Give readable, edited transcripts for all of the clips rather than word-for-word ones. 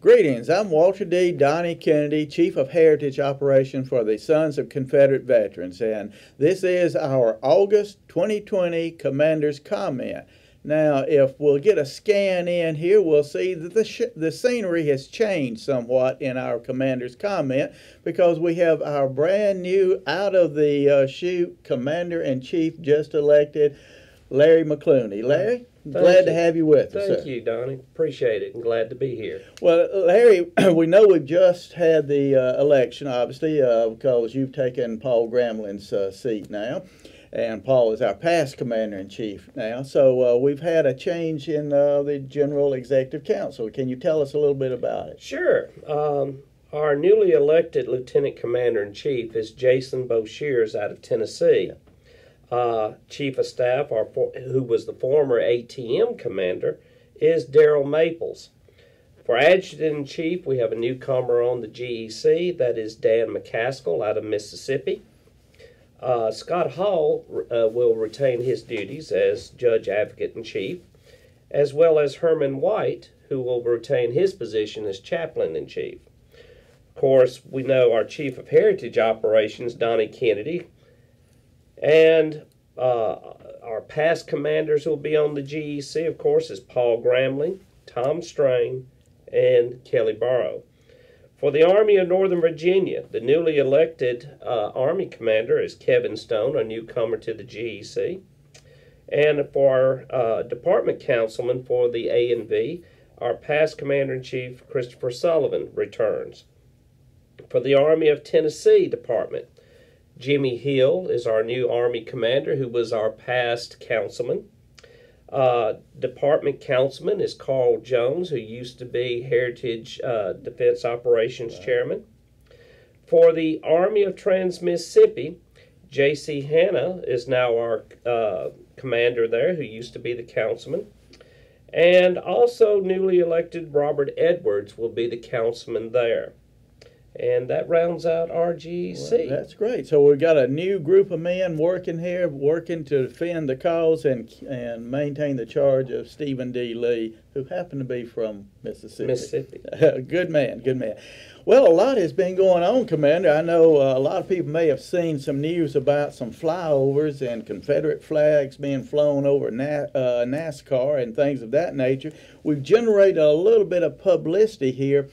Greetings, I'm Walter D. Donnie Kennedy, Chief of Heritage Operations for the Sons of Confederate Veterans, and this is our August 2020 Commander's Comment. Now, if we'll get a scan in here, we'll see that the scenery has changed somewhat in our Commander's Comment because we have our brand new, out of the chute Commander-in-Chief just elected, Larry McCluney. Larry? Glad to have you with us. Thank you, Donnie. Appreciate it and glad to be here. Well, Larry, we know we've just had the election, obviously, because you've taken Paul Gramlin's seat now, and Paul is our past Commander-in-Chief now. So we've had a change in the General Executive Council. Can you tell us a little bit about it? Sure. Our newly elected Lieutenant Commander-in-Chief is Jason Boshears out of Tennessee. Chief of Staff, who was the former ATM commander, is Daryl Maples. For Adjutant-in-Chief, we have a newcomer on the GEC, that is Dan McCaskill out of Mississippi. Scott Hall will retain his duties as Judge Advocate-in-Chief, as well as Herman White, who will retain his position as Chaplain-in-Chief. Of course, we know our Chief of Heritage Operations, Donnie Kennedy, and our past commanders who will be on the GEC, of course, is Paul Gramling, Tom Strain, and Kelly Barrow. For the Army of Northern Virginia, the newly elected Army commander is Kevin Stone, a newcomer to the GEC. And for our department councilman for the A&V, our past Commander-in-Chief, Christopher Sullivan, returns. For the Army of Tennessee Department, Jimmy Hill is our new Army commander who was our past councilman. Department councilman is Carl Jones, who used to be Heritage Defense Operations Chairman. For the Army of Trans-Mississippi, J.C. Hanna is now our commander there, who used to be the councilman. And also newly elected Robert Edwards will be the councilman there. And that rounds out our GEC. Well, that's great. So we've got a new group of men working here, working to defend the cause and maintain the charge of Stephen D. Lee, who happened to be from Mississippi. Good man, good man. Well, a lot has been going on, Commander. I know a lot of people may have seen some news about some flyovers and Confederate flags being flown over NASCAR and things of that nature. We've generated a little bit of publicity here.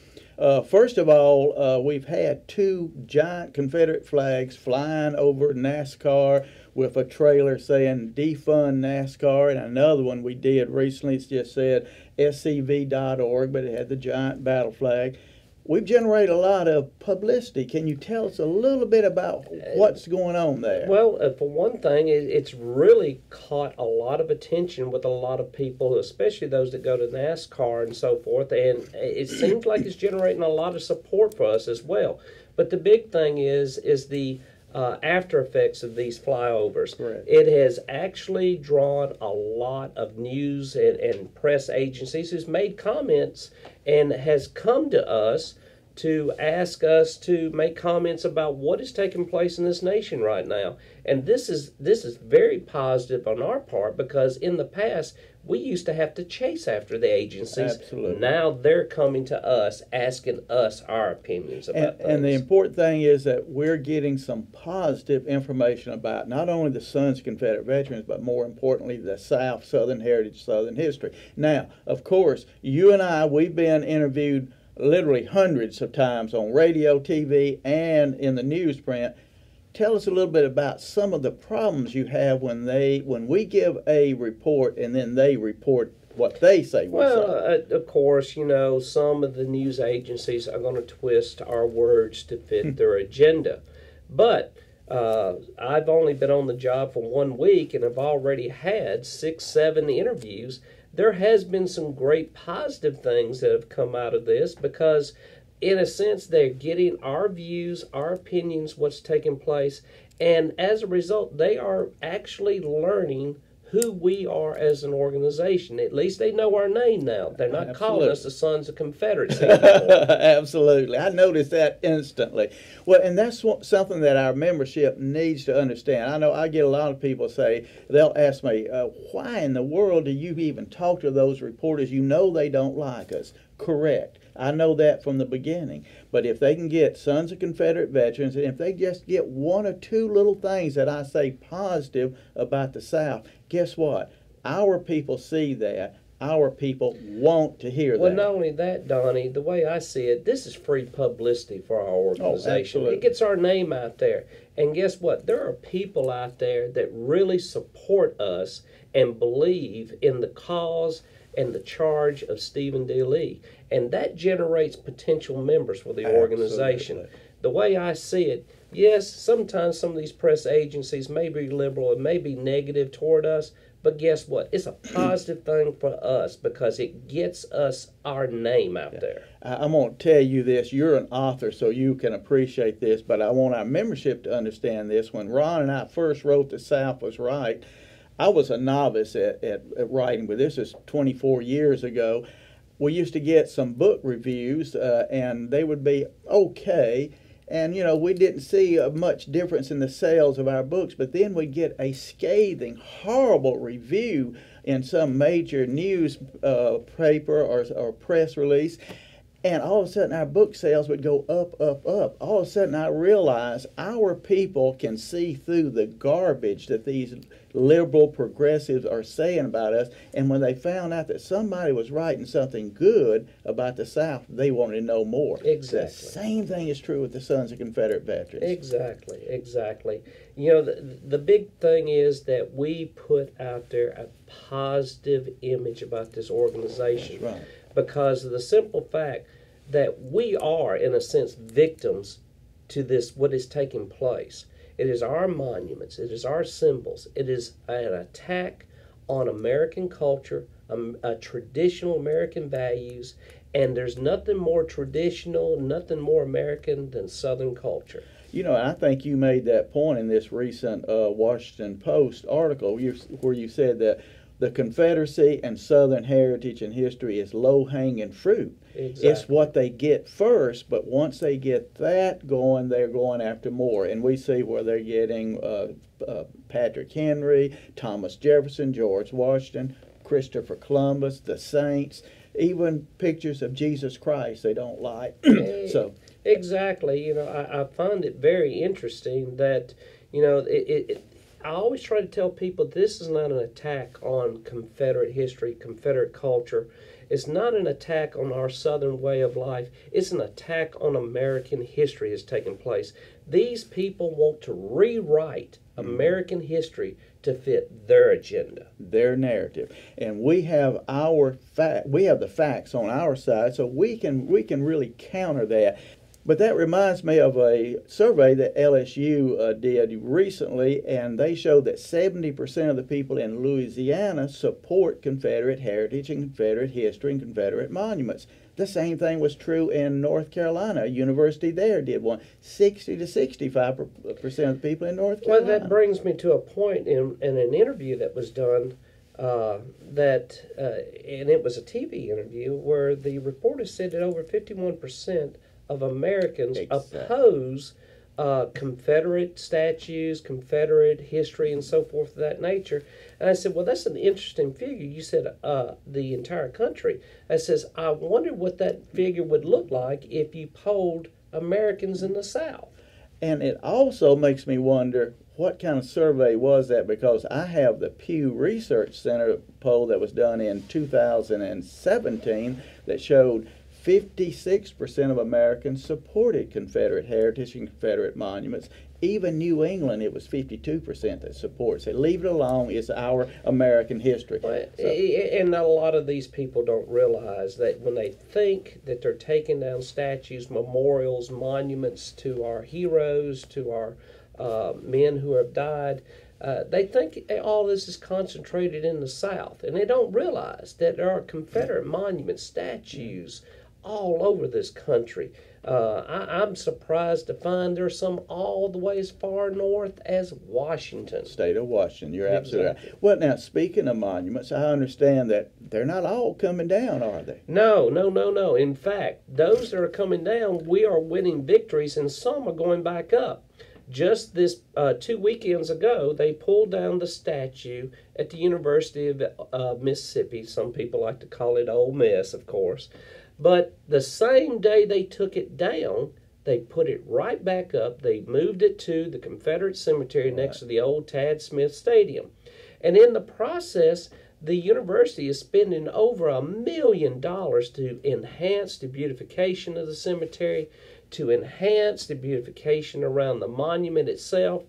First of all, we've had two giant Confederate flags flying over NASCAR with a trailer saying defund NASCAR, and another one we did recently, it's just said scv.org, but it had the giant battle flag. We've generated a lot of publicity. Can you tell us a little bit about what's going on there? Well, for one thing, it's really caught a lot of attention with a lot of people, especially those that go to NASCAR and so forth, and it seems like it's generating a lot of support for us as well. But the big thing is the after effects of these flyovers. Correct. It has actually drawn a lot of news and press agencies who's made comments and has come to us to ask us to make comments about what is taking place in this nation right now. And this is very positive on our part, because in the past we used to have to chase after the agencies. Absolutely. Now they're coming to us, asking us our opinions about things. And the important thing is that we're getting some positive information about not only the Sons of Confederate Veterans, but more importantly, the South, Southern Heritage, Southern History. Now, of course, you and I, we've been interviewed literally hundreds of times on radio, TV, and in the newsprint. Tell us a little bit about some of the problems you have when we give a report and then they report what they say. Well, of course, you know, some of the news agencies are going to twist our words to fit their agenda. But I've only been on the job for 1 week and have already had 6, 7 interviews. There has been some great positive things that have come out of this, because in a sense they're getting our views, our opinions, what's taking place, and as a result they are actually learning who we are as an organization. At least they know our name now. They're not calling us the Sons of Confederacy anymore. Absolutely. I noticed that instantly. Well, and that's something that our membership needs to understand. I know I get a lot of people say, they'll ask me, why in the world do you even talk to those reporters? You know they don't like us. Correct. I know that from the beginning. But if they can get Sons of Confederate Veterans, and if they just get one or two little things that I say positive about the South, guess what? Our people see that. Our people want to hear that. Well, not only that, Donnie, the way I see it, this is free publicity for our organization. It gets our name out there. And guess what? There are people out there that really support us and believe in the cause and the charge of Stephen D. Lee. And that generates potential members for the organization. The way I see it, yes, sometimes some of these press agencies may be liberal and may be negative toward us, but guess what? It's a positive thing for us because it gets us our name out there. I'm going to tell you this. You're an author, so you can appreciate this, but I want our membership to understand this. When Ron and I first wrote The South Was Right, I was a novice at writing, but this is 24 years ago. We used to get some book reviews, and they would be okay. And, you know, we didn't see much difference in the sales of our books, but then we'd get a scathing, horrible review in some major news paper or press release, and all of a sudden our book sales would go up, up, up. All of a sudden I realized our people can see through the garbage that these liberal progressives are saying about us, and when they found out that somebody was writing something good about the South, they wanted to know more. Exactly. The same thing is true with the Sons of Confederate Veterans. Exactly, exactly. You know, the big thing is that we put out there a positive image about this organization. That's right. Because of the simple fact that we are, in a sense, victims to this, what is taking place. It is our monuments, it is our symbols, it is an attack on American culture, traditional American values, and there's nothing more traditional, nothing more American than Southern culture. You know, I think you made that point in this recent Washington Post article where you said that the Confederacy and Southern heritage and history is low-hanging fruit. Exactly. It's what they get first, but once they get that going, they're going after more. And we see where they're getting Patrick Henry, Thomas Jefferson, George Washington, Christopher Columbus, the Saints, even pictures of Jesus Christ they don't like. So exactly. You know, I find it very interesting that, you know, I always try to tell people this is not an attack on Confederate history, Confederate culture. It's not an attack on our Southern way of life. It's an attack on American history that's taking place. These people want to rewrite American history to fit their agenda, their narrative, and we have the facts on our side, so we can really counter that. But that reminds me of a survey that LSU did recently, and they showed that 70% of the people in Louisiana support Confederate heritage and Confederate history and Confederate monuments. The same thing was true in North Carolina. A university there did one. 60 to 65% of the people in North Carolina. Well, that brings me to a point in an interview that was done and it was a TV interview where the reporter said that over 51% of Americans oppose Confederate statues, Confederate history, and so forth of that nature. And I said, well, that's an interesting figure. You said the entire country. I says, I wonder what that figure would look like if you polled Americans in the South. And it also makes me wonder, what kind of survey was that? Because I have the Pew Research Center poll that was done in 2017 that showed 56% of Americans supported Confederate heritage and Confederate monuments. Even New England, it was 52% that supports it. Leave it alone. It's our American history. And a lot of these people don't realize that when they think that they're taking down statues, memorials, monuments to our heroes, to our men who have died, they think all this is concentrated in the South. And they don't realize that there are Confederate monuments, statues, all over this country. I'm surprised to find there's some all the way as far north as Washington. State of Washington, you're absolutely right. Well, now, speaking of monuments, I understand that they're not all coming down, are they? No. In fact, those that are coming down, we are winning victories, and some are going back up. Just this 2 weekends ago, they pulled down the statue at the University of Mississippi. Some people like to call it Ole Miss, of course. But the same day they took it down, they put it right back up. They moved it to the Confederate Cemetery next to the old Tad Smith Stadium. And in the process, the university is spending over $1 million to enhance the beautification of the cemetery, to enhance the beautification around the monument itself.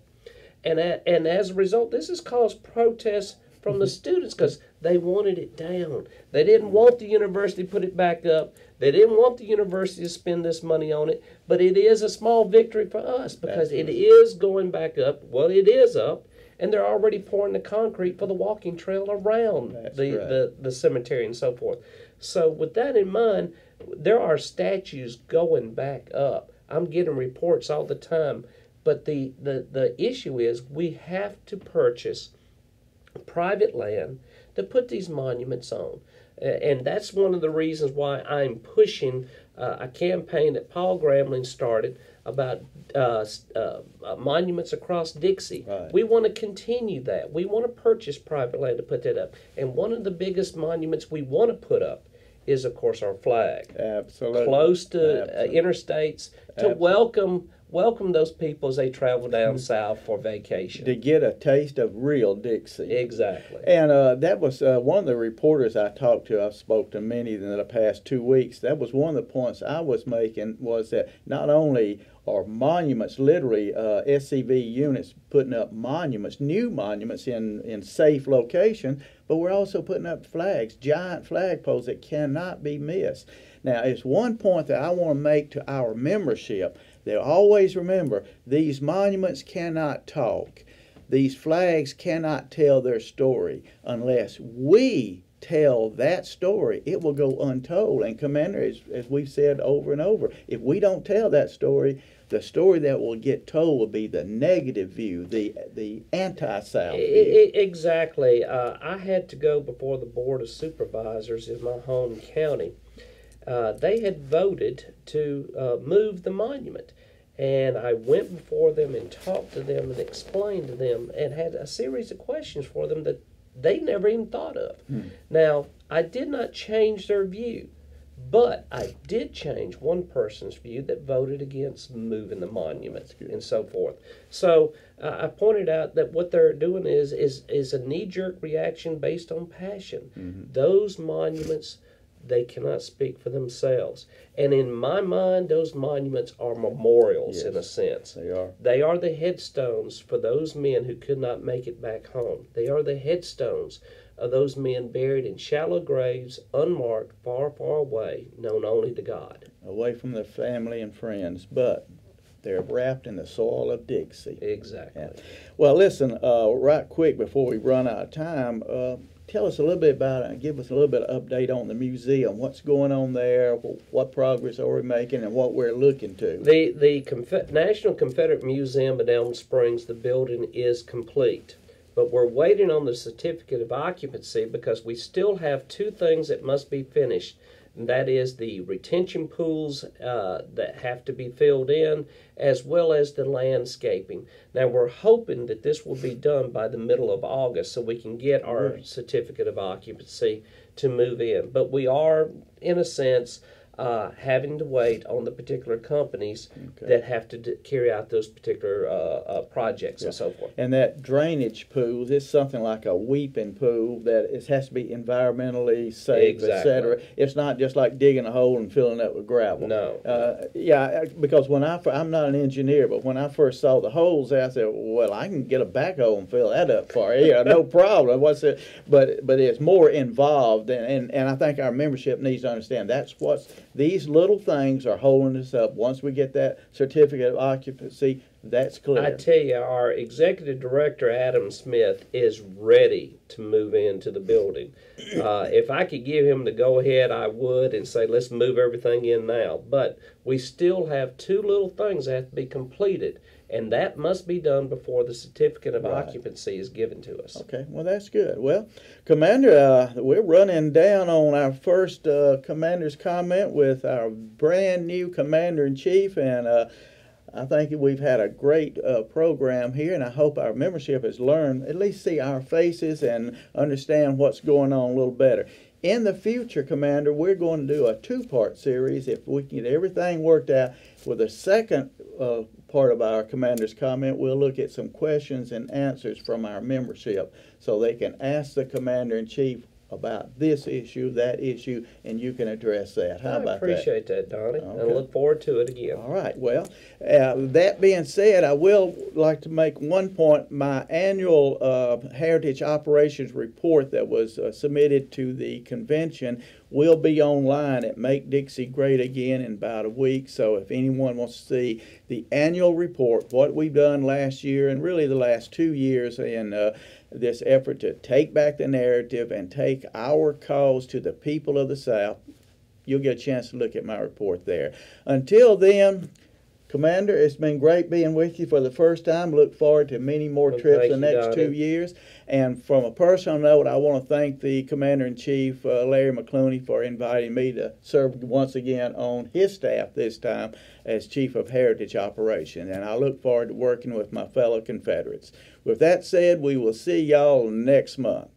And as a result, this has caused protests from the students because they wanted it down. They didn't want the university to put it back up. They didn't want the university to spend this money on it. But it is a small victory for us because it is going back up. Well, it is up. And they're already pouring the concrete for the walking trail around the cemetery and so forth. So with that in mind, there are statues going back up. I'm getting reports all the time. But the issue is we have to purchase private land to put these monuments on. And that's one of the reasons why I'm pushing a campaign that Paul Gramling started about monuments across Dixie. Right. We want to continue that. We want to purchase private land to put that up. And one of the biggest monuments we want to put up is, of course, our flag. Absolutely. Close to interstates to welcome those people as they travel down south for vacation. To get a taste of real Dixie. Exactly. And that was one of the reporters I talked to. I've spoke to many in the past 2 weeks. That was one of the points I was making, was that not only are monuments, literally SCV units putting up monuments, new monuments in safe locations, but we're also putting up flags, giant flagpoles that cannot be missed. Now, it's one point that I want to make to our membership. They always remember, these monuments cannot talk. These flags cannot tell their story unless we tell that story. It will go untold. And Commander, as we've said over and over, if we don't tell that story, the story that will get told will be the negative view, the anti-South view. Exactly. I had to go before the Board of Supervisors in my home county. They had voted to move the monument. And I went before them and talked to them and explained to them and had a series of questions for them that they never even thought of. Now, I did not change their view, but I did change one person's view that voted against moving the monument and so forth. So I pointed out that what they're doing is a knee-jerk reaction based on passion. Those monuments, they cannot speak for themselves. And in my mind, those monuments are memorials in a sense. They are. They are the headstones for those men who could not make it back home. They are the headstones of those men buried in shallow graves, unmarked, far, far away, known only to God. Away from their family and friends, but they're wrapped in the soil of Dixie. Exactly. Yeah. Well, listen, right quick before we run out of time, tell us a little bit about it and give us a little bit of update on the museum. What's going on there? What progress are we making and what we're looking to? The National Confederate Museum in Elm Springs, the building is complete. But we're waiting on the certificate of occupancy because we still have two things that must be finished. And that is the retention pools that have to be filled in, as well as the landscaping. Now, we're hoping that this will be done by the middle of August so we can get our certificate of occupancy to move in. But we are, in a sense, having to wait on the particular companies that have to carry out those particular projects and so forth. And that drainage pool is something like a weeping pool that it has to be environmentally safe, etc. It's not just like digging a hole and filling it with gravel. No. Because when I'm not an engineer, but when I first saw the holes, I said, well, I can get a backhoe and fill that up for you. Yeah, no problem. What's it? But it's more involved, and I think our membership needs to understand that's what's. These little things are holding us up. Once we get that certificate of occupancy, that's clear. I tell you, our executive director, Adam Smith, is ready to move into the building. If I could give him the go-ahead, I would and say, let's move everything in now. But we still have two little things that have to be completed, and that must be done before the certificate of occupancy is given to us. Okay, well, that's good. Well, Commander, we're running down on our first Commander's comment with our brand new Commander-in-Chief, and I think we've had a great program here, and I hope our membership has learned, at least see our faces and understand what's going on a little better. In the future, Commander, we're going to do a two-part series if we can get everything worked out. With the second part of our Commander's comment, we'll look at some questions and answers from our membership so they can ask the Commander-in-Chief about this issue, that issue, and you can address that. How about that? I appreciate that, Donnie, Okay. and I look forward to it again. All right. Well, that being said, I will like to make one point. My annual Heritage Operations Report that was submitted to the convention will be online at Make Dixie Great Again in about a week. So if anyone wants to see the annual report, what we've done last year and really the last 2 years in this effort to take back the narrative and take our cause to the people of the South, you'll get a chance to look at my report there. Until then, Commander, it's been great being with you for the first time. Look forward to many more trips the next 2 years. And from a personal note, I want to thank the Commander-in-Chief, Larry McCluney, for inviting me to serve once again on his staff this time as Chief of Heritage Operations. And I look forward to working with my fellow Confederates. With that said, we will see y'all next month.